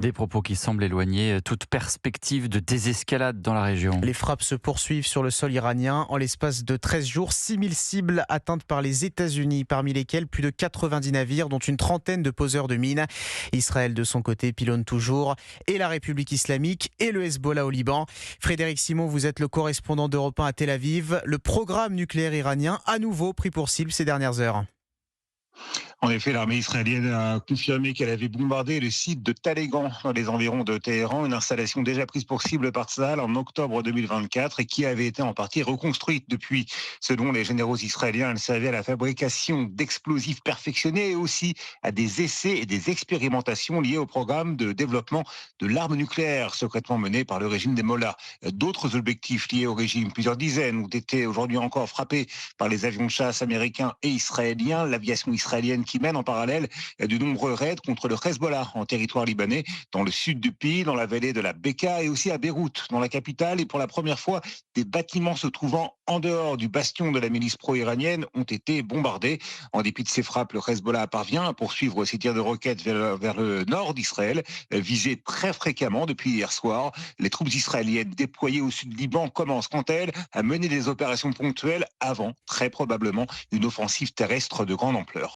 Des propos qui semblent éloigner toute perspective de désescalade dans la région. Les frappes se poursuivent sur le sol iranien. En l'espace de 13 jours, 6000 cibles atteintes par les États-Unis, parmi lesquelles plus de 90 navires, dont une trentaine de poseurs de mines. Israël, de son côté, pilonne toujours et la République islamique et le Hezbollah au Liban. Frédéric Simon, vous êtes le correspondant d'Europe 1 à Tel Aviv. Le programme nucléaire iranien, à nouveau pris pour cible ces dernières heures. En effet, l'armée israélienne a confirmé qu'elle avait bombardé le site de Talégan dans les environs de Téhéran, une installation déjà prise pour cible par Tsahal en octobre 2024 et qui avait été en partie reconstruite depuis. Selon les généraux israéliens, elle servait à la fabrication d'explosifs perfectionnés et aussi à des essais et des expérimentations liées au programme de développement de l'arme nucléaire secrètement mené par le régime des Mollahs. D'autres objectifs liés au régime, plusieurs dizaines, ont été aujourd'hui encore frappés par les avions de chasse américains et israéliens. L'aviation israélienne qui mène en parallèle de nombreux raids contre le Hezbollah en territoire libanais, dans le sud du pays, dans la vallée de la Beka et aussi à Beyrouth, dans la capitale. Et pour la première fois, des bâtiments se trouvant en dehors du bastion de la milice pro-iranienne ont été bombardés. En dépit de ces frappes, le Hezbollah parvient à poursuivre ses tirs de roquettes vers le nord d'Israël, visé très fréquemment depuis hier soir. Les troupes israéliennes déployées au sud du Liban commencent, quant à elles, à mener des opérations ponctuelles avant, très probablement, une offensive terrestre de grande ampleur.